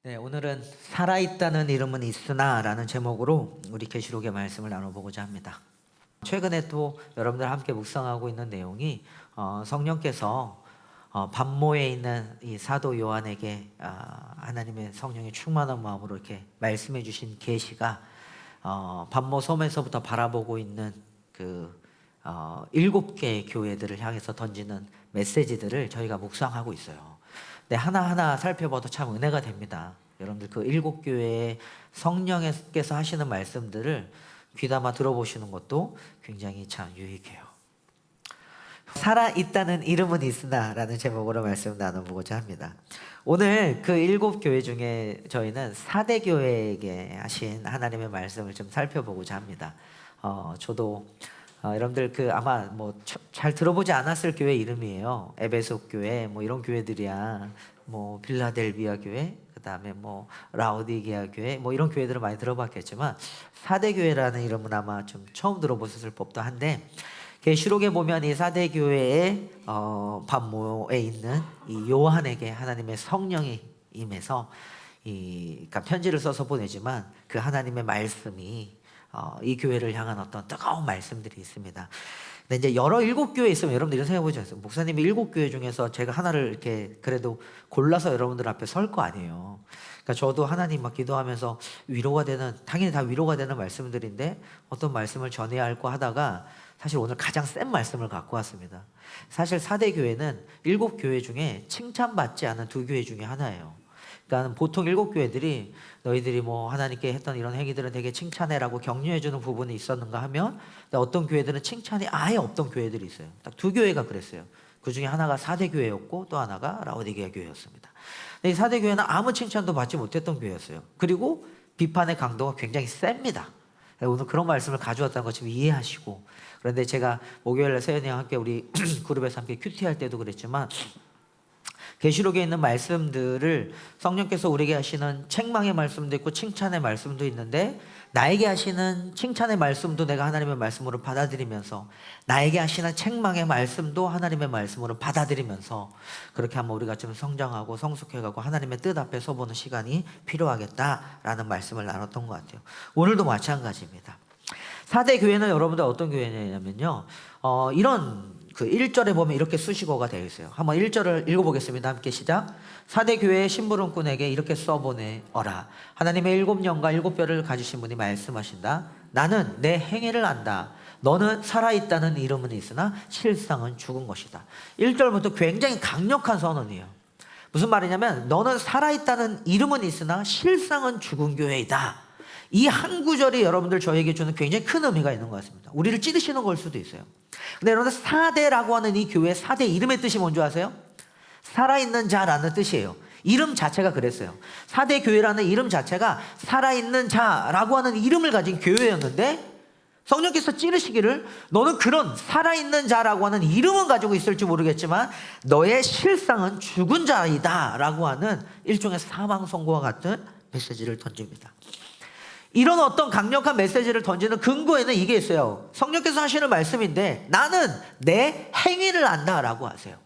네, 오늘은 살아있다는 이름은 있으나 라는 제목으로 우리 계시록의 말씀을 나눠보고자 합니다. 최근에 또 여러분들 함께 묵상하고 있는 내용이 성령께서 반모에 있는 이 사도 요한에게 하나님의 성령의 충만한 마음으로 이렇게 말씀해 주신 계시가 반모 섬에서부터 바라보고 있는 그 7개의 교회들을 향해서 던지는 메시지들을 저희가 묵상하고 있어요. 네, 하나하나 살펴봐도 참 은혜가 됩니다. 여러분들 그 7교회의 성령께서 하시는 말씀들을 귀담아 들어보시는 것도 굉장히 참 유익해요. 살아있다는 이름은 있으나 라는 제목으로 말씀 나눠보고자 합니다. 오늘 그 7교회 중에 저희는 4대 교회에게 하신 하나님의 말씀을 좀 살펴보고자 합니다. 저도 여러분들 그 아마 뭐 잘 들어보지 않았을 교회 이름이에요. 에베소 교회 뭐 이런 교회들이야. 뭐 빌라델비아 교회, 그다음에 뭐 라오디게아 교회 뭐 이런 교회들을 많이 들어봤겠지만 4대 교회라는 이름은 아마 좀 처음 들어보셨을 법도 한데, 계시록에 보면 이 4대 교회의 반모에 있는 이 요한에게 하나님의 성령이 임해서 그러니까 편지를 써서 보내지만 그 하나님의 말씀이 이 교회를 향한 어떤 뜨거운 말씀들이 있습니다. 근데 이제 여러 7교회 있으면 여러분들 이런 생각해 보지 않습니까? 목사님이 7교회 중에서 제가 하나를 이렇게 그래도 골라서 여러분들 앞에 설 거 아니에요. 그러니까 저도 하나님 막 기도하면서 위로가 되는, 당연히 다 위로가 되는 말씀들인데 어떤 말씀을 전해야 할까 하다가 사실 오늘 가장 센 말씀을 갖고 왔습니다. 사실 4대 교회는 7교회 중에 칭찬받지 않은 2교회 중에 하나예요. 그러니까 보통 7교회들이 너희들이 뭐 하나님께 했던 이런 행위들은 되게 칭찬해라고 격려해주는 부분이 있었는가 하면, 어떤 교회들은 칭찬이 아예 없던 교회들이 있어요. 딱 2교회가 그랬어요. 그 중에 하나가 4대 교회였고 또 하나가 라오디게아 교회였습니다. 근데 이 4대 교회는 아무 칭찬도 받지 못했던 교회였어요. 그리고 비판의 강도가 굉장히 셉니다. 오늘 그런 말씀을 가져왔다는 것 좀 이해하시고, 그런데 제가 목요일에 세연이와 함께 우리 그룹에서 함께 큐티할 때도 그랬지만 계시록에 있는 말씀들을 성령께서 우리에게 하시는 책망의 말씀도 있고 칭찬의 말씀도 있는데, 나에게 하시는 칭찬의 말씀도 내가 하나님의 말씀으로 받아들이면서 나에게 하시는 책망의 말씀도 하나님의 말씀으로 받아들이면서 그렇게 한번 우리가 좀 성장하고 성숙해가고 하나님의 뜻 앞에 서보는 시간이 필요하겠다라는 말씀을 나눴던 것 같아요. 오늘도 마찬가지입니다. 4대 교회는 여러분들 어떤 교회냐면요, 이런 그 1절에 보면 이렇게 수식어가 되어 있어요. 한번 1절을 읽어보겠습니다. 함께 시작. 4대 교회의 심부름꾼에게 이렇게 써보내어라. 하나님의 7영과 7뼈를 가지신 분이 말씀하신다. 나는 내 행위를 안다. 너는 살아있다는 이름은 있으나 실상은 죽은 것이다. 1절부터 굉장히 강력한 선언이에요. 무슨 말이냐면 너는 살아있다는 이름은 있으나 실상은 죽은 교회이다. 이 한 구절이 여러분들 저에게 주는 굉장히 큰 의미가 있는 것 같습니다. 우리를 찌르시는 걸 수도 있어요. 근데 여러분들 4대라고 하는 이 교회 4대 이름의 뜻이 뭔지 아세요? 살아있는 자라는 뜻이에요. 이름 자체가 그랬어요. 4대 교회라는 이름 자체가 살아있는 자라고 하는 이름을 가진 교회였는데, 성령께서 찌르시기를 너는 그런 살아있는 자라고 하는 이름은 가지고 있을지 모르겠지만 너의 실상은 죽은 자이다 라고 하는 일종의 사망 선고와 같은 메시지를 던집니다. 이런 어떤 강력한 메시지를 던지는 근거에는 이게 있어요. 성령께서 하시는 말씀인데 나는 내 행위를 안다라고 하세요.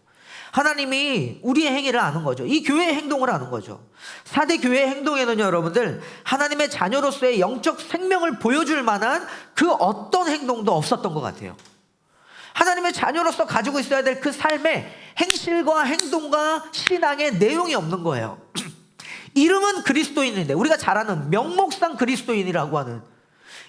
하나님이 우리의 행위를 아는 거죠. 이 교회의 행동을 아는 거죠. 4대 교회의 행동에는요, 여러분들 하나님의 자녀로서의 영적 생명을 보여줄 만한 그 어떤 행동도 없었던 것 같아요. 하나님의 자녀로서 가지고 있어야 될 그 삶의 행실과 행동과 신앙의 내용이 없는 거예요. 이름은 그리스도인인데, 우리가 잘 아는 명목상 그리스도인이라고 하는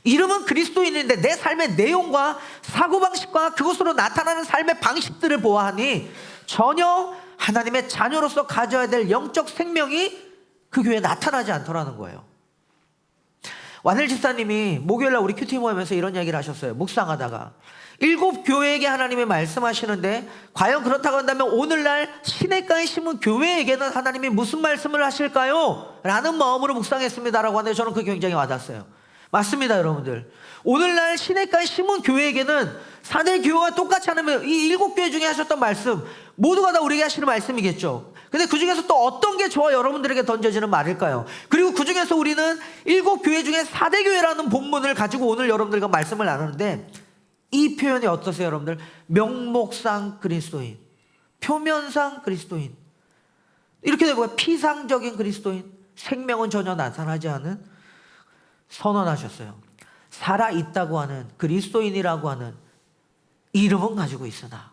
이름은 그리스도인인데 내 삶의 내용과 사고방식과 그것으로 나타나는 삶의 방식들을 보아하니 전혀 하나님의 자녀로서 가져야 될 영적 생명이 그 교회에 나타나지 않더라는 거예요. 완일 집사님이 목요일날 우리 큐티 모임에서 이런 얘기를 하셨어요. 묵상하다가 7교회에게 하나님이 말씀하시는데 과연 그렇다고 한다면 오늘날 시냇가에 심은 교회에게는 하나님이 무슨 말씀을 하실까요? 라는 마음으로 묵상했습니다라고 하는데 저는 그게 굉장히 와닿았어요. 맞습니다, 여러분들. 오늘날 시냇가에 심은 교회에게는 4대 교회와 똑같이 하는 이 7교회 중에 하셨던 말씀 모두가 다 우리에게 하시는 말씀이겠죠. 근데 그 중에서 또 어떤 게 저와 여러분들에게 던져지는 말일까요? 그리고 그 중에서 우리는 7교회 중에 4대 교회라는 본문을 가지고 오늘 여러분들과 말씀을 나누는데, 이 표현이 어떠세요, 여러분들? 명목상 그리스도인, 표면상 그리스도인, 이렇게 되고 피상적인 그리스도인, 생명은 전혀 나타나지 않은 선언하셨어요. 살아있다고 하는 그리스도인이라고 하는 이름은 가지고 있으나,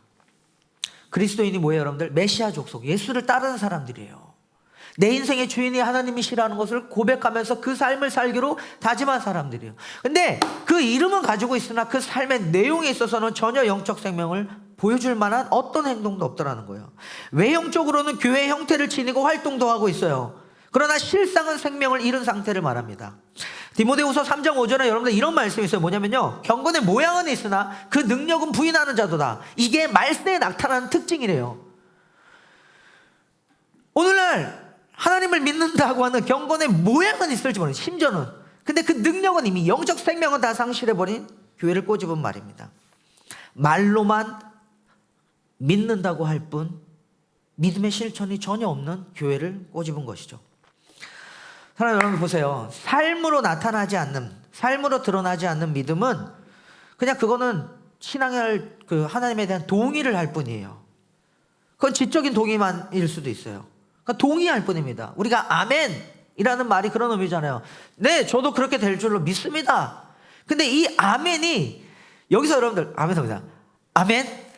그리스도인이 뭐예요 여러분들? 메시아 족속, 예수를 따르는 사람들이에요. 내 인생의 주인이 하나님이시라는 것을 고백하면서 그 삶을 살기로 다짐한 사람들이에요. 근데 그 이름은 가지고 있으나 그 삶의 내용에 있어서는 전혀 영적 생명을 보여줄 만한 어떤 행동도 없더라는 거예요. 외형적으로는 교회 형태를 지니고 활동도 하고 있어요. 그러나 실상은 생명을 잃은 상태를 말합니다. 디모데후서 3장 5절에 여러분들 이런 말씀이 있어요. 뭐냐면요, 경건의 모양은 있으나 그 능력은 부인하는 자도다. 이게 말세에 나타나는 특징이래요. 오늘날 하나님을 믿는다고 하는 경건의 모양은 있을지 모르겠어요, 심지어는. 근데 그 능력은 이미, 영적 생명은 다 상실해버린 교회를 꼬집은 말입니다. 말로만 믿는다고 할 뿐 믿음의 실천이 전혀 없는 교회를 꼬집은 것이죠. 사랑하는 여러분, 보세요. 삶으로 나타나지 않는, 삶으로 드러나지 않는 믿음은 그냥 그거는 신앙을 하나님에 대한 동의를 할 뿐이에요. 그건 지적인 동의만일 수도 있어요. 그러니까 동의할 뿐입니다. 우리가 아멘이라는 말이 그런 의미잖아요. 네, 저도 그렇게 될 줄로 믿습니다. 근데 이 아멘이 여기서 여러분들 아멘입니다. 아멘.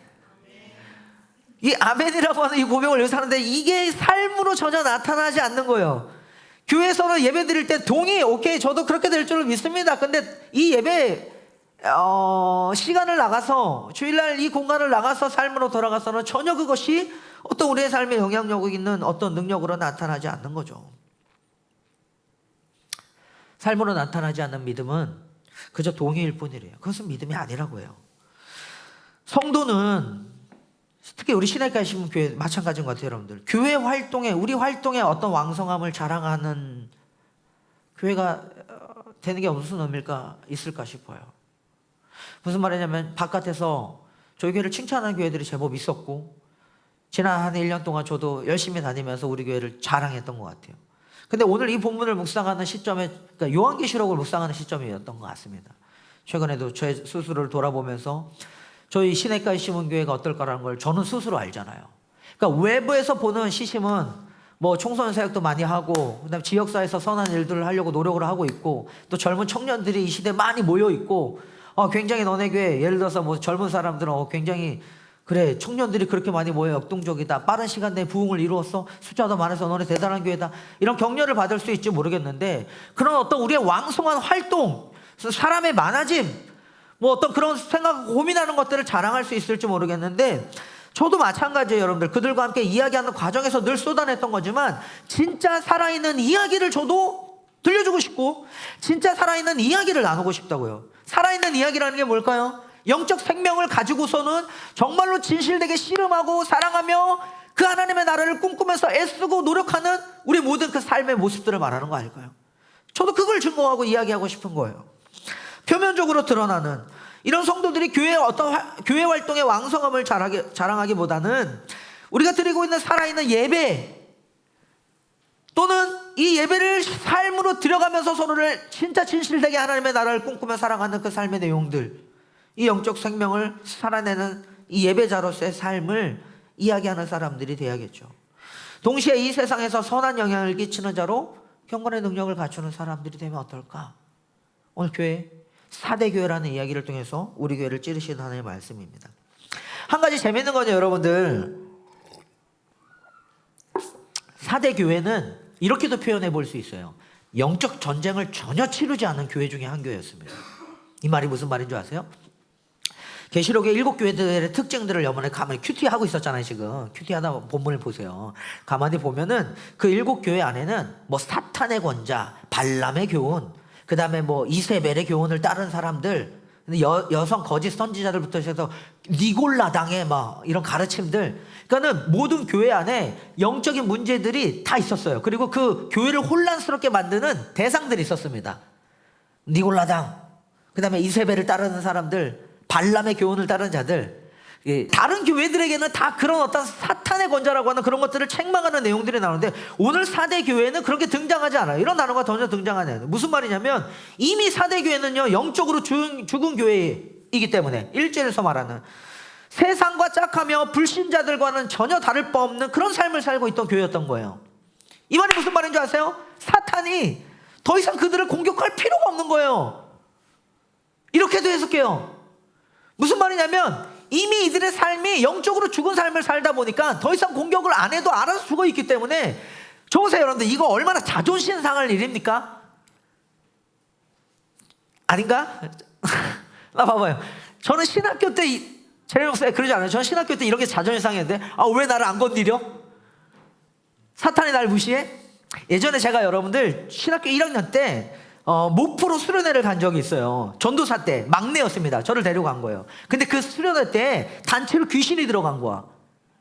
이 아멘이라고 하는 이 고백을 여기서 하는데 이게 삶으로 전혀 나타나지 않는 거예요. 교회에서는 예배 드릴 때 동의, 오케이, 저도 그렇게 될 줄로 믿습니다. 근데 이 예배 시간을 나가서, 주일날 이 공간을 나가서 삶으로 돌아가서는 전혀 그것이 어떤 우리의 삶에 영향력 있는 어떤 능력으로 나타나지 않는 거죠. 삶으로 나타나지 않는 믿음은 그저 동의일 뿐이래요. 그것은 믿음이 아니라고 해요. 성도는, 특히 우리 신학교에 심은 교회 마찬가지인 것 같아요 여러분들. 교회 활동에, 우리 활동에 어떤 왕성함을 자랑하는 교회가 되는 게 무슨 의미일까, 있을까 싶어요. 무슨 말이냐면, 바깥에서 저희 교회를 칭찬하는 교회들이 제법 있었고, 지난 한 1년 동안 저도 열심히 다니면서 우리 교회를 자랑했던 것 같아요. 근데 오늘 이 본문을 묵상하는 시점에, 그러니까 요한계시록을 묵상하는 시점이었던 것 같습니다. 최근에도 제 스스로를 돌아보면서 저희 시내가의 시문교회가 어떨까라는 걸 저는 스스로 알잖아요. 그러니까 외부에서 보는 시심은 뭐 청소년 사역도 많이 하고, 그다음에 지역사회에서 선한 일들을 하려고 노력을 하고 있고, 또 젊은 청년들이 이 시대에 많이 모여 있고, 굉장히 너네 교회, 예를 들어서 뭐 젊은 사람들은 굉장히, 그래, 청년들이 그렇게 많이 모여 역동적이다, 빠른 시간 내에 부흥을 이루었어, 숫자도 많아서 너네 대단한 교회다, 이런 격려를 받을 수 있지 모르겠는데, 그런 어떤 우리의 왕성한 활동, 사람의 많아짐, 뭐 어떤 그런 생각, 고민하는 것들을 자랑할 수 있을지 모르겠는데, 저도 마찬가지예요 여러분들. 그들과 함께 이야기하는 과정에서 늘 쏟아냈던 거지만, 진짜 살아있는 이야기를 저도 들려주고 싶고, 진짜 살아있는 이야기를 나누고 싶다고요. 살아있는 이야기라는 게 뭘까요? 영적 생명을 가지고서는 정말로 진실되게 씨름하고 사랑하며 그 하나님의 나라를 꿈꾸면서 애쓰고 노력하는 우리 모든 그 삶의 모습들을 말하는 거 아닐까요? 저도 그걸 증거하고 이야기하고 싶은 거예요. 표면적으로 드러나는 이런 성도들이 교회 활동의 왕성함을 자랑하기보다는, 우리가 드리고 있는 살아있는 예배, 또는 이 예배를 삶으로 들여가면서 서로를 진짜 진실되게 하나님의 나라를 꿈꾸며 살아가는 그 삶의 내용들, 이 영적 생명을 살아내는 이 예배자로서의 삶을 이야기하는 사람들이 돼야겠죠. 동시에 이 세상에서 선한 영향을 끼치는 자로 경건의 능력을 갖추는 사람들이 되면 어떨까? 오늘 교회 4대 교회라는 이야기를 통해서 우리 교회를 찌르시는 하나님의 말씀입니다. 한 가지 재밌는 거죠 여러분들. 4대 교회는 이렇게도 표현해 볼 수 있어요. 영적 전쟁을 전혀 치르지 않은 교회 중에 한 교회였습니다. 이 말이 무슨 말인 줄 아세요? 계시록의 7교회들의 특징들을 여러분이 가만히 큐티하고 있었잖아요. 지금 큐티하다 본문을 보세요. 가만히 보면은 그 7교회 안에는 뭐 사탄의 권자, 발람의 교훈, 그 다음에 뭐 이세벨의 교훈을 따른 사람들, 여성 거짓 선지자들부터 해서 니골라당의 막 이런 가르침들, 그러니까는 모든 교회 안에 영적인 문제들이 다 있었어요. 그리고 그 교회를 혼란스럽게 만드는 대상들이 있었습니다. 니골라당, 그 다음에 이세벨을 따르는 사람들, 발람의 교훈을 따르는 자들, 다른 교회들에게는 다 그런 어떤 사탄의 권자라고 하는 그런 것들을 책망하는 내용들이 나오는데, 오늘 4대 교회는 그렇게 등장하지 않아요. 이런 단어가 전혀 등장하지 않아요. 무슨 말이냐면, 이미 4대 교회는요 영적으로 죽은 교회이기 때문에, 1절에서 말하는 세상과 짝하며 불신자들과는 전혀 다를 바 없는 그런 삶을 살고 있던 교회였던 거예요. 이 말이 무슨 말인 줄 아세요? 사탄이 더 이상 그들을 공격할 필요가 없는 거예요. 이렇게도 해석해요. 무슨 말이냐면 이미 이들의 삶이 영적으로 죽은 삶을 살다 보니까 더 이상 공격을 안 해도 알아서 죽어 있기 때문에, 보세요 여러분들, 이거 얼마나 자존심 상할 일입니까? 아닌가? 나 봐봐요. 저는 신학교 때 제일 목사님 그러지 않아요? 저는 신학교 때 이렇게 자존심 상했는데 왜 나를 안 건드려? 사탄이 날 무시해? 예전에 제가 여러분들 신학교 1학년 때 목포로 수련회를 간 적이 있어요. 전도사 때 막내였습니다. 저를 데리고 간 거예요. 근데 그 수련회 때 단체로 귀신이 들어간 거야.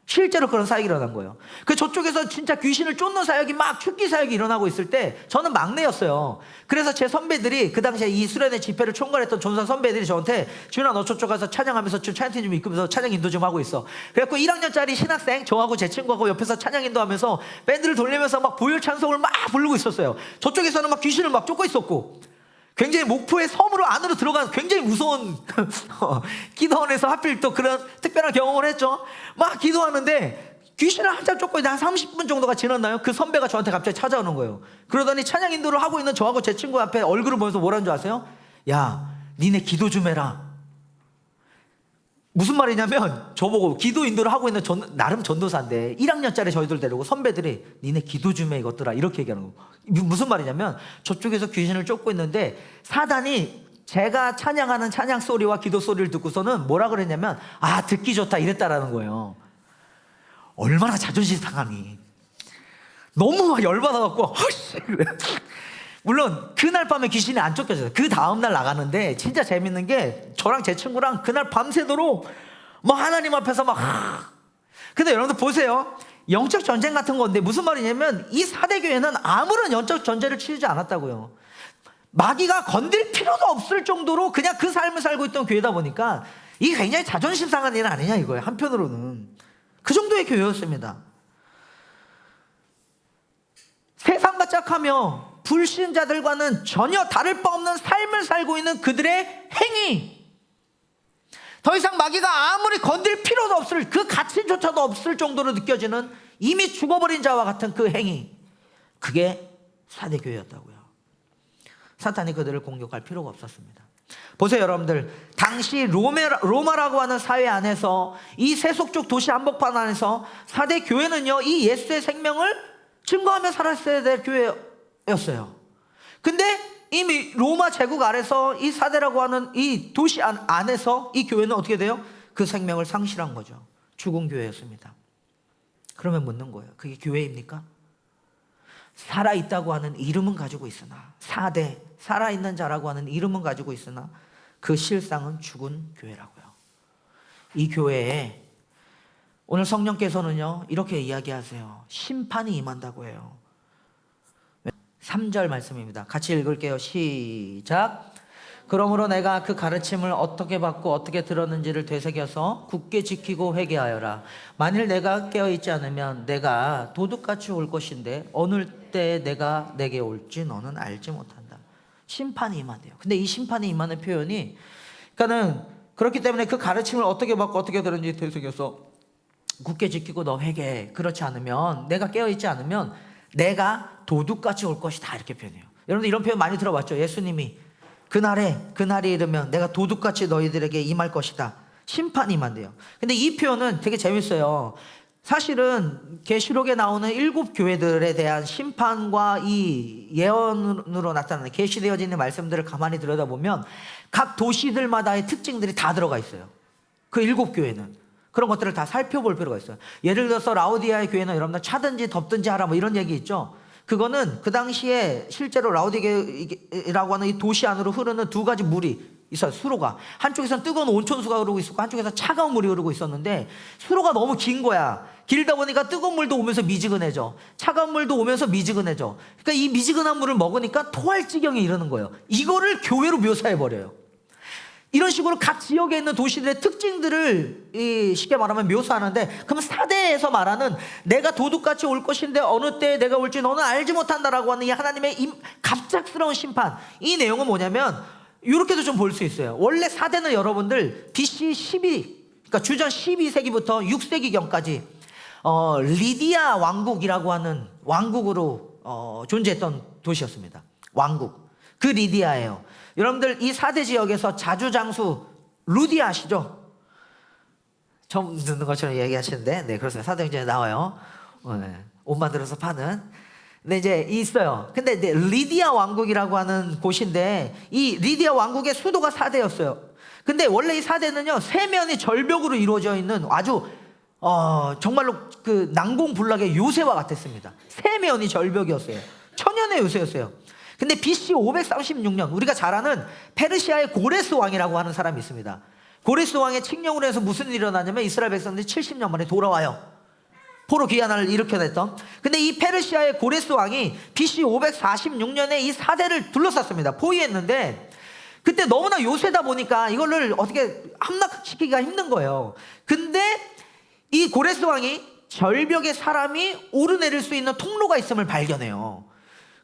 실제로 그런 사역이 일어난 거예요. 그 저쪽에서 진짜 귀신을 쫓는 사역이 막 축기 사역이 일어나고 있을 때 저는 막내였어요. 그래서 제 선배들이, 그 당시에 이 수련회 집회를 총괄했던 전사 선배들이 저한테, 준아 너 저쪽 가서 찬양하면서 좀 찬양팀 좀 이끌면서 찬양 인도 좀 하고 있어. 그래갖고 1학년짜리 신학생 저하고 제 친구하고 옆에서 찬양 인도하면서 밴드를 돌리면서 막 보혈 찬송을 막 부르고 있었어요. 저쪽에서는 막 귀신을 막 쫓고 있었고, 굉장히 목포의 섬으로 안으로 들어간 굉장히 무서운 기도원에서 하필 또 그런 특별한 경험을 했죠. 막 기도하는데 귀신을 한참 쫓고 있는데 한 30분 정도가 지났나요? 그 선배가 저한테 갑자기 찾아오는 거예요. 그러더니 찬양 인도를 하고 있는 저하고 제 친구 앞에 얼굴을 보면서 뭐라는 줄 아세요? 야, 니네 기도 좀 해라. 무슨 말이냐면 저보고 기도 인도를 하고 있는 나름 전도사인데 1학년짜리 저희들 데리고 선배들이 니네 기도 좀 해 이것들아 이렇게 얘기하는 거. 무슨 말이냐면 저쪽에서 귀신을 쫓고 있는데 사단이 제가 찬양하는 찬양 소리와 기도 소리를 듣고서는 뭐라 그랬냐면 듣기 좋다 이랬다라는 거예요. 얼마나 자존심 상하니. 너무 막 열받아갖고 물론 그날 밤에 귀신이 안 쫓겨져요. 그 다음날 나가는데 진짜 재밌는 게 저랑 제 친구랑 그날 밤새도록 뭐 하나님 앞에서 막 근데 여러분들 보세요. 영적 전쟁 같은 건데 무슨 말이냐면 이 4대 교회는 아무런 영적 전쟁을 치르지 않았다고요. 마귀가 건들 필요도 없을 정도로 그냥 그 삶을 살고 있던 교회다 보니까 이게 굉장히 자존심 상한 일은 아니냐 이거예요. 한편으로는 그 정도의 교회였습니다. 세상과 짝하며 불신자들과는 전혀 다를 바 없는 삶을 살고 있는 그들의 행위, 더 이상 마귀가 아무리 건들 필요도 없을, 그 가치조차도 없을 정도로 느껴지는 이미 죽어버린 자와 같은 그 행위, 그게 4대 교회였다고요. 사탄이 그들을 공격할 필요가 없었습니다. 보세요 여러분들, 당시 로마라고 하는 사회 안에서, 이 세속적 도시 한복판 안에서 4대 교회는요 이 예수의 생명을 증거하며 살았어야 될 교회였어요. 근데 이미 로마 제국 아래서 이 4대라고 하는 이 도시 안에서 이 교회는 어떻게 돼요? 그 생명을 상실한 거죠. 죽은 교회였습니다. 그러면 묻는 거예요. 그게 교회입니까? 살아있다고 하는 이름은 가지고 있으나, 4대 살아있는 자라고 하는 이름은 가지고 있으나 그 실상은 죽은 교회라고요. 이 교회에 오늘 성령께서는요 이렇게 이야기하세요. 심판이 임한다고 해요. 3절 말씀입니다. 같이 읽을게요. 시작. 그러므로 내가 그 가르침을 어떻게 받고 어떻게 들었는지를 되새겨서 굳게 지키고 회개하여라. 만일 내가 깨어있지 않으면 내가 도둑같이 올 것인데 어느 때 내가 내게 올지 너는 알지 못한다. 심판이 임한대요. 근데 이 심판이 임하는 표현이, 그러니까는 그렇기 때문에 그 가르침을 어떻게 받고 어떻게 들었는지 되새겨서 굳게 지키고 너 회개해. 그렇지 않으면, 내가 깨어있지 않으면 내가 도둑같이 올 것이다 이렇게 표현해요. 여러분들 이런 표현 많이 들어봤죠? 예수님이 그날이 이르면 내가 도둑같이 너희들에게 임할 것이다. 심판이 임한대요. 근데 이 표현은 되게 재밌어요. 사실은 계시록에 나오는 7 교회들에 대한 심판과 이 예언으로 나타나는 계시되어져 있는 말씀들을 가만히 들여다보면 각 도시들마다의 특징들이 다 들어가 있어요. 그 7 교회는 그런 것들을 다 살펴볼 필요가 있어요. 예를 들어서 라오디아의 교회는 여러분들 차든지 덥든지 하라 뭐 이런 얘기 있죠. 그거는 그 당시에 실제로 라오디게라고 하는 이 도시 안으로 흐르는 2가지 물이 있어요. 수로가 한쪽에서는 뜨거운 온천수가 흐르고 있었고 한쪽에서 차가운 물이 흐르고 있었는데, 수로가 너무 긴 거야. 길다 보니까 뜨거운 물도 오면서 미지근해져, 차가운 물도 오면서 미지근해져. 그러니까 이 미지근한 물을 먹으니까 토할 지경에 이르는 거예요. 이거를 교회로 묘사해버려요. 이런 식으로 각 지역에 있는 도시들의 특징들을 쉽게 말하면 묘사하는데, 그럼 4대에서 말하는 내가 도둑같이 올 것인데 어느 때에 내가 올지 너는 알지 못한다라고 하는 이 하나님의 갑작스러운 심판, 이 내용은 뭐냐면 이렇게도 좀 볼 수 있어요. 원래 4대는 여러분들 BC 12, 그러니까 주전 12세기부터 6세기경까지 리디아 왕국이라고 하는 왕국으로 존재했던 도시였습니다. 왕국. 그 리디아예요. 여러분들 이 4대 지역에서 자주장수 루디아 아시죠? 처음 듣는 것처럼 얘기하시는데, 네, 그렇습니다. 사도행전에 나와요. 네, 옷 만들어서 파는. 근데 이제 있어요. 근데 이제 리디아 왕국이라고 하는 곳인데, 이 리디아 왕국의 수도가 4대였어요. 근데 원래 이 4대는요, 세면이 절벽으로 이루어져 있는 아주 정말로 그 난공불락의 요새와 같았습니다. 세면이 절벽이었어요. 천연의 요새였어요. 근데 BC 536년 우리가 잘 아는 페르시아의 고레스 왕이라고 하는 사람이 있습니다. 고레스 왕의 칙령으로 해서 무슨 일이 일어나냐면 이스라엘 백성들이 70년 만에 돌아와요. 포로 귀환을 일으켜냈던. 근데 이 페르시아의 고레스 왕이 BC 546년에 이 4대를 둘러쌌습니다. 포위했는데 그때 너무나 요새다 보니까 이거를 어떻게 함락시키기가 힘든 거예요. 근데 이 고레스 왕이 절벽에 사람이 오르내릴 수 있는 통로가 있음을 발견해요.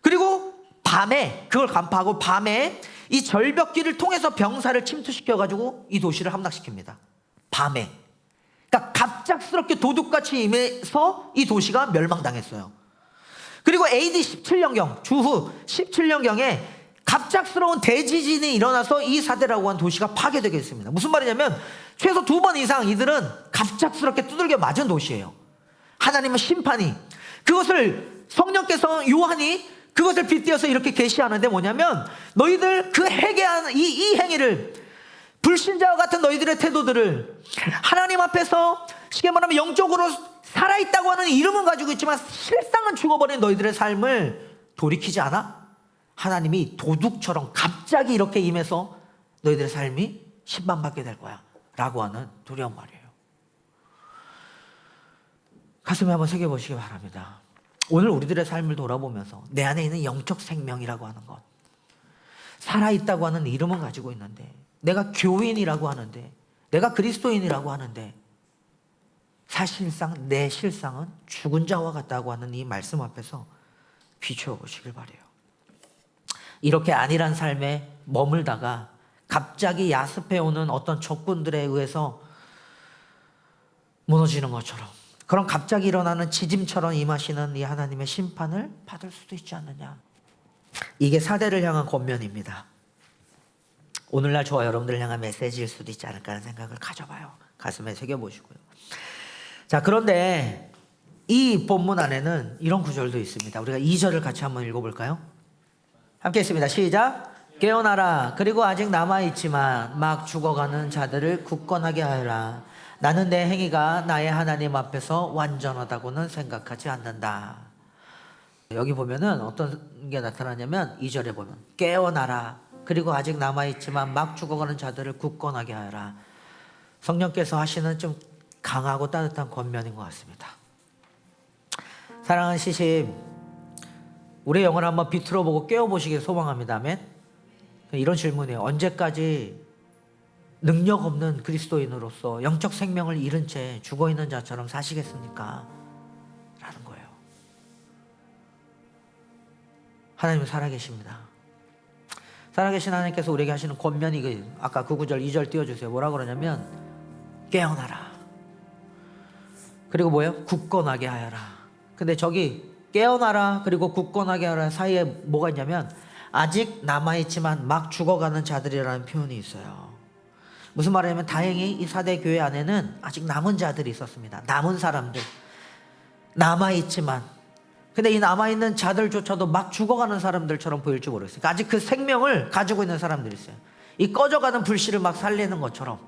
그리고 밤에 그걸 간파하고 밤에 이 절벽길을 통해서 병사를 침투시켜가지고 이 도시를 함락시킵니다. 밤에. 그러니까 갑작스럽게 도둑같이 임해서 이 도시가 멸망당했어요. 그리고 AD 17년경 주후 17년경에 갑작스러운 대지진이 일어나서 이 4대라고 한 도시가 파괴되게 했습니다. 무슨 말이냐면 최소 2번 이상 이들은 갑작스럽게 두들겨 맞은 도시예요. 하나님의 심판이. 그것을 성령께서 요한이 그것을 빗대어서 이렇게 계시하는데 뭐냐면 너희들 그 회개하는 이 행위를, 불신자와 같은 너희들의 태도들을 하나님 앞에서 쉽게 말하면 영적으로 살아있다고 하는 이름은 가지고 있지만 실상은 죽어버린 너희들의 삶을 돌이키지 않아? 하나님이 도둑처럼 갑자기 이렇게 임해서 너희들의 삶이 심판받게 될 거야 라고 하는 두려운 말이에요. 가슴에 한번 새겨보시기 바랍니다. 오늘 우리들의 삶을 돌아보면서 내 안에 있는 영적 생명이라고 하는 것, 살아있다고 하는 이름은 가지고 있는데, 내가 교인이라고 하는데, 내가 그리스도인이라고 하는데 사실상 내 실상은 죽은 자와 같다고 하는 이 말씀 앞에서 비추어 보시길 바라요. 이렇게 안일한 삶에 머물다가 갑자기 야습해오는 어떤 적군들에 의해서 무너지는 것처럼, 그런 갑자기 일어나는 지짐처럼 임하시는 이 하나님의 심판을 받을 수도 있지 않느냐. 이게 4대를 향한 권면입니다. 오늘날 저와 여러분들을 향한 메시지일 수도 있지 않을까 하는 생각을 가져봐요. 가슴에 새겨보시고요. 자, 그런데 이 본문 안에는 이런 구절도 있습니다. 우리가 2절을 같이 한번 읽어볼까요? 함께 했습니다. 시작. 깨어나라. 그리고 아직 남아있지만 막 죽어가는 자들을 굳건하게 하여라. 나는 내 행위가 나의 하나님 앞에서 완전하다고는 생각하지 않는다. 여기 보면은 어떤 게 나타나냐면 2절에 보면 깨어나라. 그리고 아직 남아있지만 막 죽어가는 자들을 굳건하게 하여라. 성령께서 하시는 좀 강하고 따뜻한 권면인 것 같습니다. 사랑하는 시심, 우리의 영혼을 한번 비틀어 보고 깨워보시길 소망합니다. 아멘. 이런 질문이에요. 언제까지 능력 없는 그리스도인으로서 영적 생명을 잃은 채 죽어있는 자처럼 사시겠습니까? 라는 거예요. 하나님은 살아계십니다. 살아계신 하나님께서 우리에게 하시는 권면이 아까 그 9절 2절 띄워주세요. 뭐라 그러냐면 깨어나라. 그리고 뭐예요? 굳건하게 하여라. 근데 저기 깨어나라 그리고 굳건하게 하여라 사이에 뭐가 있냐면 아직 남아있지만 막 죽어가는 자들이라는 표현이 있어요. 무슨 말이냐면 다행히 이 4대 교회 안에는 아직 남은 자들이 있었습니다. 남은 사람들, 남아있지만, 근데 이 남아있는 자들조차도 막 죽어가는 사람들처럼 보일지 모르겠어요. 그러니까 아직 그 생명을 가지고 있는 사람들이 있어요. 이 꺼져가는 불씨를 막 살리는 것처럼.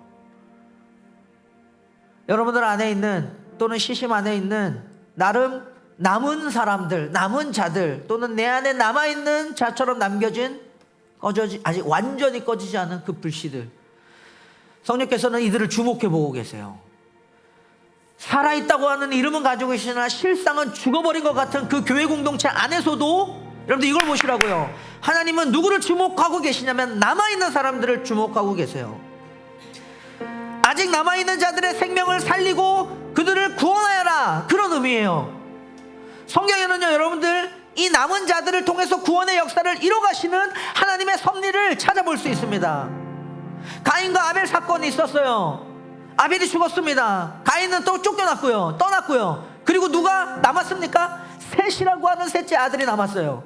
여러분들 안에 있는, 또는 시심 안에 있는 나름 남은 사람들, 남은 자들, 또는 내 안에 남아있는 자처럼 남겨진 아직 완전히 꺼지지 않은 그 불씨들, 성령께서는 이들을 주목해 보고 계세요. 살아있다고 하는 이름은 가지고 계시나 실상은 죽어버린 것 같은 그 교회 공동체 안에서도 여러분들 이걸 보시라고요. 하나님은 누구를 주목하고 계시냐면 남아있는 사람들을 주목하고 계세요. 아직 남아있는 자들의 생명을 살리고 그들을 구원하여라, 그런 의미예요. 성경에는요, 여러분들 이 남은 자들을 통해서 구원의 역사를 이뤄가시는 하나님의 섭리를 찾아볼 수 있습니다. 가인과 아벨 사건이 있었어요. 아벨이 죽었습니다. 가인은 또 쫓겨났고요, 떠났고요. 그리고 누가 남았습니까? 세 셋이라고 하는 셋째 아들이 남았어요.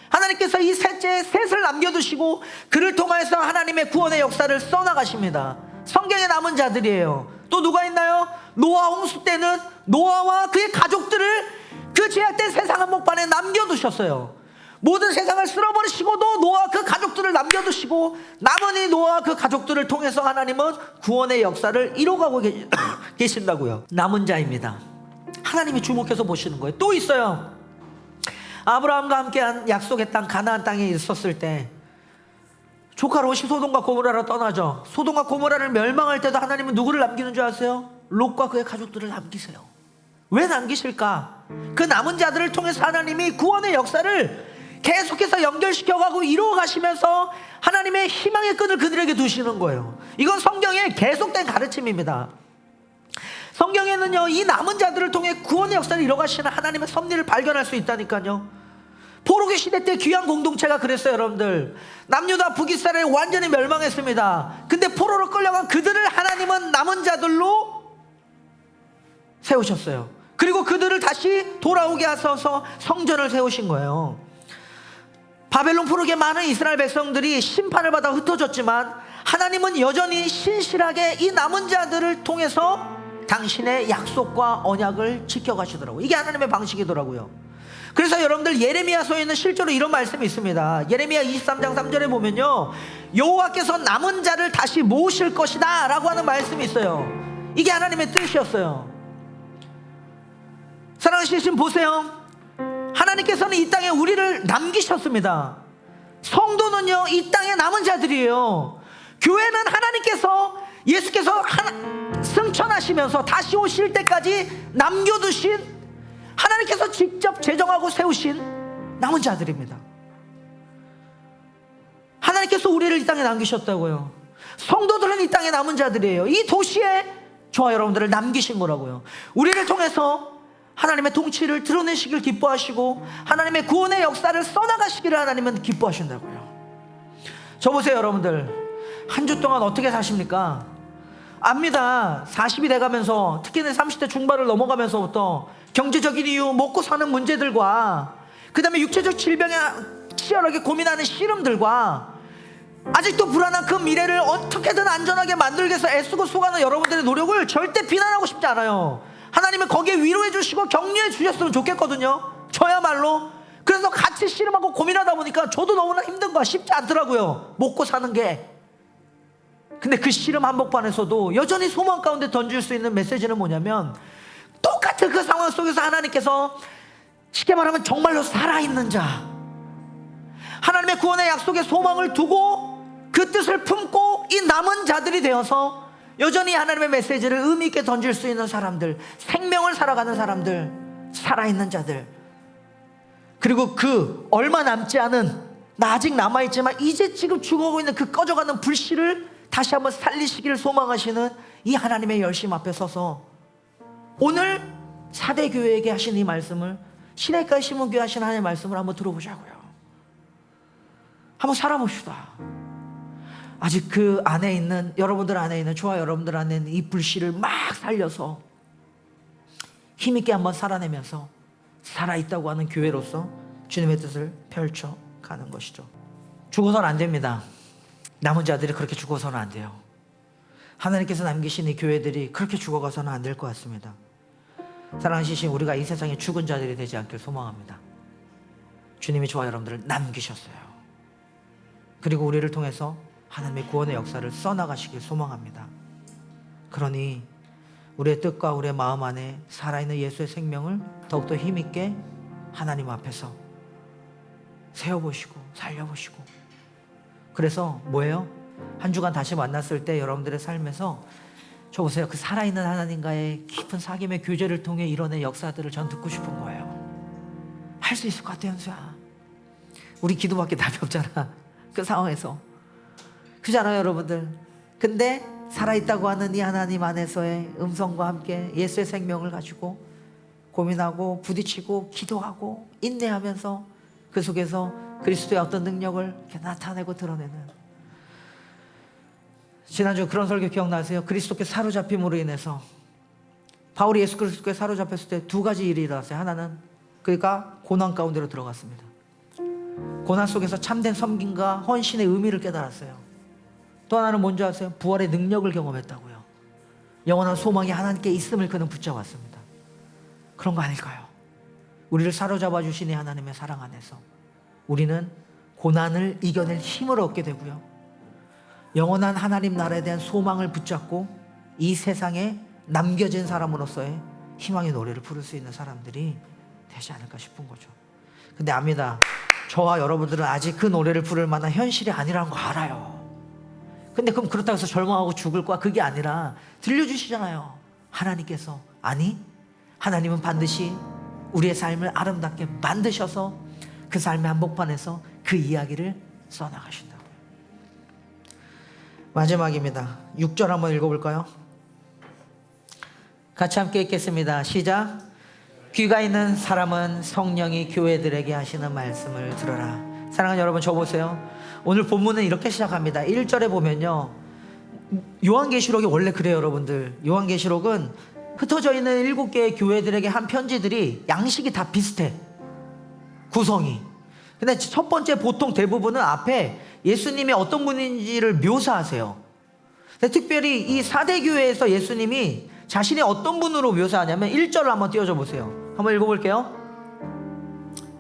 하나님께서 이 셋째 셋을 남겨두시고 그를 통해서 하나님의 구원의 역사를 써나가십니다. 성경에 남은 자들이에요. 또 누가 있나요? 노아 홍수 때는 노아와 그의 가족들을 그 제약된 세상 한복판에 남겨두셨어요. 모든 세상을 쓸어버리시고도 노아 그 가족들을 남겨두시고 남은 이 노아 그 가족들을 통해서 하나님은 구원의 역사를 이뤄가고 계신다고요. 남은 자입니다. 하나님이 주목해서 보시는 거예요. 또 있어요. 아브라함과 함께한 약속의 땅 가나안 땅에 있었을 때 조카 롯이 소돔과 고모라로 떠나죠. 소돔과 고모라를 멸망할 때도 하나님은 누구를 남기는 줄 아세요? 롯과 그의 가족들을 남기세요. 왜 남기실까? 그 남은 자들을 통해서 하나님이 구원의 역사를 계속해서 연결시켜가고 이루어가시면서 하나님의 희망의 끈을 그들에게 두시는 거예요. 이건 성경의 계속된 가르침입니다. 성경에는요, 이 남은 자들을 통해 구원의 역사를 이뤄가시는 하나님의 섭리를 발견할 수 있다니까요. 포로기 시대 때 귀한 공동체가 그랬어요. 여러분들, 남유다 북이스라엘이 완전히 멸망했습니다. 근데 포로로 끌려간 그들을 하나님은 남은 자들로 세우셨어요. 그리고 그들을 다시 돌아오게 하셔서 성전을 세우신 거예요. 바벨론 포로기에 많은 이스라엘 백성들이 심판을 받아 흩어졌지만 하나님은 여전히 신실하게 이 남은 자들을 통해서 당신의 약속과 언약을 지켜가시더라고요. 이게 하나님의 방식이더라고요. 그래서 여러분들 예레미야서에 있는 실제로 이런 말씀이 있습니다. 예레미야 23장 3절에 보면요, 여호와께서 남은 자를 다시 모으실 것이다 라고 하는 말씀이 있어요. 이게 하나님의 뜻이었어요. 사랑하는 시신 보세요. 하나님께서는 이 땅에 우리를 남기셨습니다. 성도는요, 이 땅에 남은 자들이에요. 교회는 하나님께서 예수께서 승천하시면서 다시 오실 때까지 남겨두신, 하나님께서 직접 제정하고 세우신 남은 자들입니다. 하나님께서 우리를 이 땅에 남기셨다고요. 성도들은 이 땅에 남은 자들이에요. 이 도시에 저와 여러분들을 남기신 거라고요. 우리를 통해서 하나님의 통치를 드러내시길 기뻐하시고 하나님의 구원의 역사를 써나가시기를 하나님은 기뻐하신다고요. 저 보세요. 여러분들 한 주 동안 어떻게 사십니까? 압니다. 40이 돼가면서, 특히 30대 중반을 넘어가면서부터 경제적인 이유, 먹고 사는 문제들과 그 다음에 육체적 질병에 치열하게 고민하는 시름들과 아직도 불안한 그 미래를 어떻게든 안전하게 만들기 위해서 애쓰고 수고하는 여러분들의 노력을 절대 비난하고 싶지 않아요. 하나님은 거기에 위로해 주시고 격려해 주셨으면 좋겠거든요. 저야말로. 그래서 같이 씨름하고 고민하다 보니까 저도 너무나 힘든 거야. 쉽지 않더라고요, 먹고 사는 게. 근데 그 씨름 한복판에서도 여전히 소망 가운데 던질 수 있는 메시지는 뭐냐면, 똑같은 그 상황 속에서 하나님께서 쉽게 말하면 정말로 살아있는 자, 하나님의 구원의 약속에 소망을 두고 그 뜻을 품고 이 남은 자들이 되어서 여전히 하나님의 메시지를 의미 있게 던질 수 있는 사람들, 생명을 살아가는 사람들, 살아있는 자들, 그리고 그 얼마 남지 않은, 나 아직 남아있지만 이제 지금 죽어가고 있는 그 꺼져가는 불씨를 다시 한번 살리시기를 소망하시는 이 하나님의 열심 앞에 서서 오늘 4대 교회에게 하신 이 말씀을, 시내가의 시몬교회 하신 하나님의 말씀을 한번 들어보자고요. 한번 살아봅시다. 아직 그 안에 있는, 여러분들 안에 있는, 저와 여러분들 안에 있는 이 불씨를 막 살려서 힘있게 한번 살아내면서 살아있다고 하는 교회로서 주님의 뜻을 펼쳐가는 것이죠. 죽어서는 안 됩니다. 남은 자들이 그렇게 죽어서는 안 돼요. 하나님께서 남기신 이 교회들이 그렇게 죽어가서는 안 될 것 같습니다. 사랑하시신 우리가 이 세상에 죽은 자들이 되지 않길 소망합니다. 주님이 저와 여러분들을 남기셨어요. 그리고 우리를 통해서 하나님의 구원의 역사를 써나가시길 소망합니다. 그러니 우리의 뜻과 우리의 마음 안에 살아있는 예수의 생명을 더욱더 힘있게 하나님 앞에서 세워보시고 살려보시고, 그래서 뭐예요? 한 주간 다시 만났을 때 여러분들의 삶에서 저 보세요, 그 살아있는 하나님과의 깊은 사귐의 교제를 통해 이뤄낸 역사들을 전 듣고 싶은 거예요. 할 수 있을 것 같아, 현수야. 우리 기도밖에 답이 없잖아, 그 상황에서. 그렇잖아요, 여러분들. 근데 살아있다고 하는 이 하나님 안에서의 음성과 함께 예수의 생명을 가지고 고민하고 부딪히고 기도하고 인내하면서 그 속에서 그리스도의 어떤 능력을 이렇게 나타내고 드러내는, 지난주 그런 설교 기억나세요? 그리스도께 사로잡힘으로 인해서 바울이 예수 그리스도께 사로잡혔을 때 두 가지 일이 일어났어요. 하나는 그러니까 고난 가운데로 들어갔습니다. 고난 속에서 참된 섬김과 헌신의 의미를 깨달았어요. 또 하나는 뭔지 아세요? 부활의 능력을 경험했다고요. 영원한 소망이 하나님께 있음을 그는 붙잡았습니다. 그런 거 아닐까요? 우리를 사로잡아 주신 이 하나님의 사랑 안에서 우리는 고난을 이겨낼 힘을 얻게 되고요, 영원한 하나님 나라에 대한 소망을 붙잡고 이 세상에 남겨진 사람으로서의 희망의 노래를 부를 수 있는 사람들이 되지 않을까 싶은 거죠. 근데 압니다. 저와 여러분들은 아직 그 노래를 부를 만한 현실이 아니라는 거 알아요. 근데 그럼 그렇다고 해서 절망하고 죽을 거야? 그게 아니라 들려주시잖아요. 하나님께서, 아니, 하나님은 반드시 우리의 삶을 아름답게 만드셔서 그 삶의 한복판에서 그 이야기를 써나가신다고요. 마지막입니다. 6절 한번 읽어볼까요? 같이 함께 읽겠습니다. 시작. 귀가 있는 사람은 성령이 교회들에게 하시는 말씀을 들어라. 사랑하는 여러분, 저 보세요. 오늘 본문은 이렇게 시작합니다. 1절에 보면요, 요한계시록이 원래 그래요. 여러분들, 요한계시록은 흩어져 있는 7개의 교회들에게 한 편지들이 양식이 다 비슷해, 구성이. 근데 첫 번째 보통 대부분은 앞에 예수님이 어떤 분인지를 묘사하세요. 근데 특별히 이 4대 교회에서 예수님이 자신이 어떤 분으로 묘사하냐면 1절을 한번 띄워줘 보세요. 한번 읽어볼게요.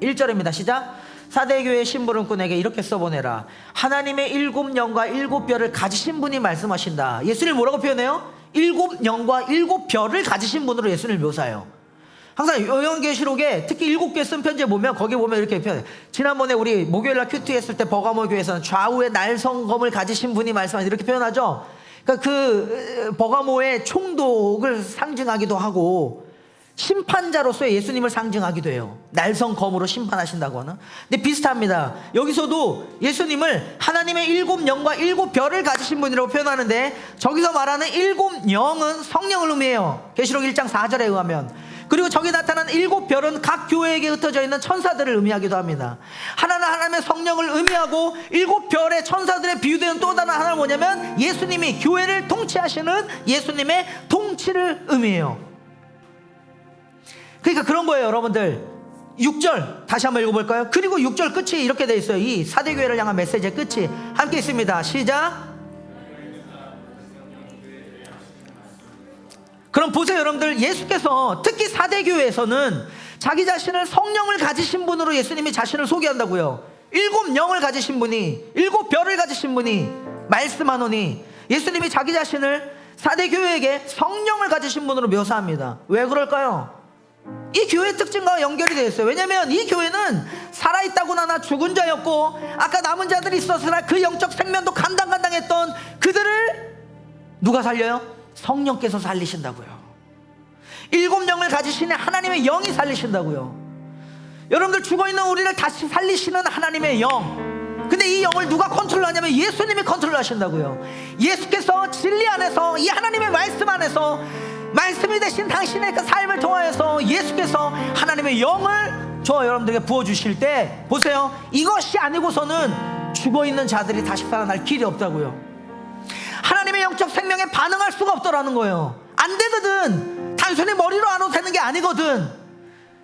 1절입니다. 시작. 4대 교회 심부름꾼에게 이렇게 써보내라. 하나님의 7영과 7별을 가지신 분이 말씀하신다. 예수를 뭐라고 표현해요? 7영과 7별을 가지신 분으로 예수를 묘사해요. 항상 요한계시록에 특히 7개 쓴 편지에 보면, 거기 보면 이렇게 표현해요. 지난번에 우리 목요일날 큐티 했을 때 버가모 교회에서는 좌우에 날성검을 가지신 분이 말씀하신다, 이렇게 표현하죠. 그러니까 그 버가모의 총독을 상징하기도 하고 심판자로서의 예수님을 상징하기도 해요. 날성검으로 심판하신다고 하는. 근데 비슷합니다. 여기서도 예수님을 하나님의 7영과 7별을 가지신 분이라고 표현하는데, 저기서 말하는 7영은 성령을 의미해요. 계시록 1장 4절에 의하면. 그리고 저기 나타난 7별은 각 교회에게 흩어져 있는 천사들을 의미하기도 합니다. 하나는 하나님의 성령을 의미하고, 7별의 천사들의 비유되는 또 다른 하나는 뭐냐면 예수님이 교회를 통치하시는 예수님의 통치를 의미해요. 그러니까 그런 거예요. 여러분들, 6절 다시 한번 읽어볼까요? 그리고 6절 끝이 이렇게 돼 있어요. 이 4대 교회를 향한 메시지의 끝이 함께 있습니다. 시작. 그럼 보세요 여러분들, 예수께서 특히 4대 교회에서는 자기 자신을 성령을 가지신 분으로 예수님이 자신을 소개한다고요. 7영을 가지신 분이, 7별을 가지신 분이 말씀하노니, 예수님이 자기 자신을 4대 교회에게 성령을 가지신 분으로 묘사합니다. 왜 그럴까요? 이 교회의 특징과 연결이 되어 있어요. 왜냐하면 이 교회는 살아있다고 나나 죽은 자였고, 아까 남은 자들이 있었으나 그 영적 생명도 간당간당했던 그들을 누가 살려요? 성령께서 살리신다고요. 7영을 가지시는 하나님의 영이 살리신다고요. 여러분들, 죽어있는 우리를 다시 살리시는 하나님의 영. 근데 이 영을 누가 컨트롤하냐면 예수님이 컨트롤하신다고요. 예수께서 진리 안에서, 이 하나님의 말씀 안에서, 말씀이 되신 당신의 그 삶을 통하여서 예수께서 하나님의 영을 저와 여러분들에게 부어주실 때, 보세요, 이것이 아니고서는 죽어있는 자들이 다시 살아날 길이 없다고요. 하나님의 영적 생명에 반응할 수가 없더라는 거예요. 안 되거든. 단순히 머리로 알아도 되는 게 아니거든.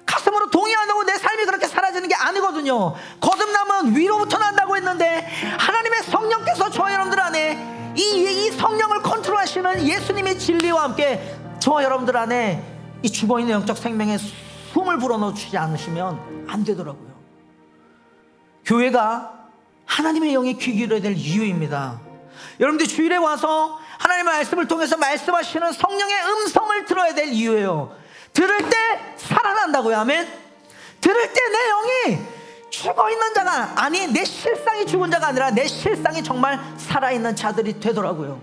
가슴으로 동의 안 하고 내 삶이 그렇게 사라지는 게 아니거든요. 거듭남은 위로부터 난다고 했는데, 하나님의 성령께서 저와 여러분들 안에 이 성령을 컨트롤하시는 예수님의 진리와 함께 저와 여러분들 안에 이 죽어있는 영적 생명에 숨을 불어넣으시지 않으시면 안 되더라고요. 교회가 하나님의 영에 귀 기울여야 될 이유입니다. 여러분들, 주일에 와서 하나님의 말씀을 통해서 말씀하시는 성령의 음성을 들어야 될 이유예요. 들을 때 살아난다고요. 아멘. 들을 때 내 영이 죽어있는 자가, 아니 내 실상이 죽은 자가 아니라 내 실상이 정말 살아있는 자들이 되더라고요.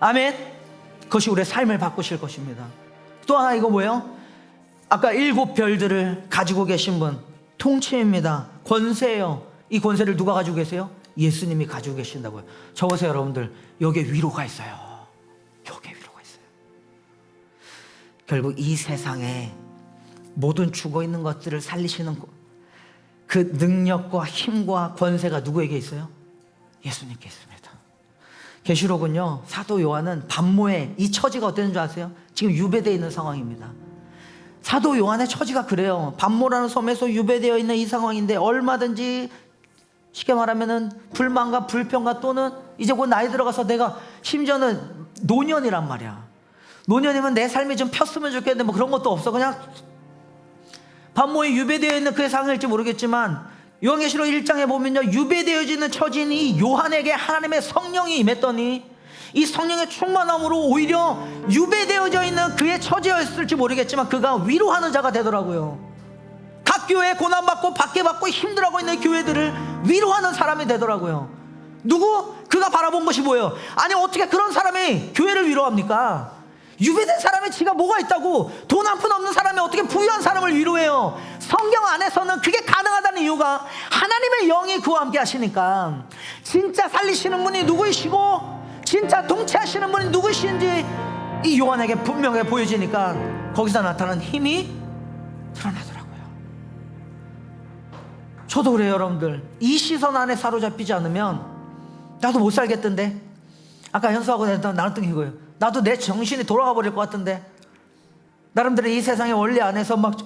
아멘. 그것이 우리의 삶을 바꾸실 것입니다. 또 하나, 이거 뭐예요? 아까 7별들을 가지고 계신 분, 통치입니다. 권세예요. 이 권세를 누가 가지고 계세요? 예수님이 가지고 계신다고요. 저 보세요 여러분들, 여기에 위로가 있어요. 여기에 위로가 있어요. 결국 이 세상에 모든 죽어있는 것들을 살리시는 그 능력과 힘과 권세가 누구에게 있어요? 예수님께 있습니다. 계시록은요, 사도 요한은 반모에 이 처지가 어땠는 줄 아세요? 지금 유배되어 있는 상황입니다. 사도 요한의 처지가 그래요. 반모라는 섬에서 유배되어 있는 이 상황인데 얼마든지 쉽게 말하면은 불만과 불평과 또는 이제 곧 나이 들어가서 내가 심지어는 노년이란 말이야. 노년이면 내 삶이 좀 폈으면 좋겠는데 뭐 그런 것도 없어. 그냥 반모에 유배되어 있는 그의 상황일지 모르겠지만 요한계시록 1장에 보면요, 유배되어지는 처지인 요한에게 하나님의 성령이 임했더니 이 성령의 충만함으로 오히려 유배되어져 있는 그의 처지였을지 모르겠지만 그가 위로하는 자가 되더라고요. 각 교회에 고난받고 박해받고 힘들어하고 있는 교회들을 위로하는 사람이 되더라고요. 누구? 그가 바라본 것이 뭐예요? 아니 어떻게 그런 사람이 교회를 위로합니까? 유배된 사람이 지가 뭐가 있다고? 돈 한 푼 없는 사람이 어떻게 부유한 사람을 위로해요? 성경 안에서는 그게 가능하다는 이유가 하나님의 영이 그와 함께 하시니까. 진짜 살리시는 분이 누구이시고 진짜 통치하시는 분이 누구신지 이 요한에게 분명하게 보여지니까 거기서 나타나는 힘이 드러나더라고요. 저도 그래요. 여러분들, 이 시선 안에 사로잡히지 않으면 나도 못 살겠던데. 아까 현수하고 나눴던 게 이거예요. 나도 내 정신이 돌아가 버릴 것 같은데. 나름대로 이 세상의 원리 안에서 막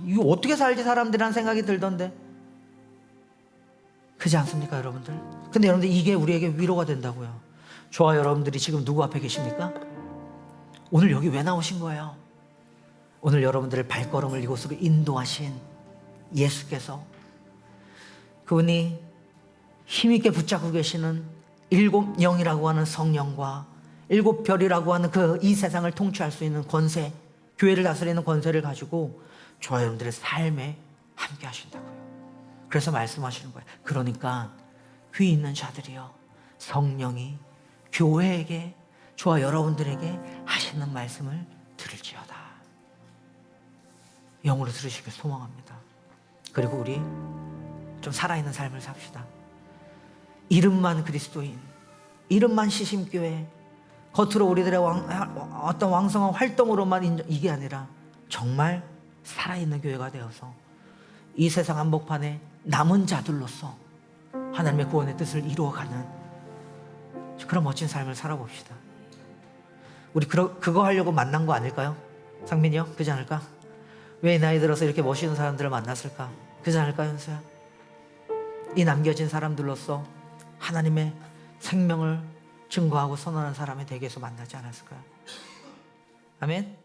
이거 어떻게 살지 사람들이라는 생각이 들던데. 그렇지 않습니까 여러분들? 근데 여러분들 이게 우리에게 위로가 된다고요. 저와 여러분들이 지금 누구 앞에 계십니까? 오늘 여기 왜 나오신 거예요? 오늘 여러분들의 발걸음을 이곳으로 인도하신 예수께서, 그분이 힘있게 붙잡고 계시는 일곱 영이라고 하는 성령과 일곱 별이라고 하는 그 이 세상을 통치할 수 있는 권세, 교회를 다스리는 권세를 가지고 저와 여러분들의 삶에 함께 하신다고요. 그래서 말씀하시는 거예요. 그러니까 귀 있는 자들이요, 성령이 교회에게, 저와 여러분들에게 하시는 말씀을 들을지어다. 영으로 들으시길 소망합니다. 그리고 우리 좀 살아있는 삶을 삽시다. 이름만 그리스도인, 이름만 시심교회, 겉으로 우리들의 어떤 왕성한 활동으로만 이게 아니라 정말 살아있는 교회가 되어서 이 세상 한복판에 남은 자들로서 하나님의 구원의 뜻을 이루어가는 그런 멋진 삶을 살아봅시다. 우리 그거 하려고 만난 거 아닐까요? 상민이 형, 그지 않을까? 왜 나이 들어서 이렇게 멋있는 사람들을 만났을까? 그지 않을까, 현수야? 이 남겨진 사람들로서 하나님의 생명을 증거하고 선언하는 사람이 되게 해서 만나지 않았을까요? 아멘.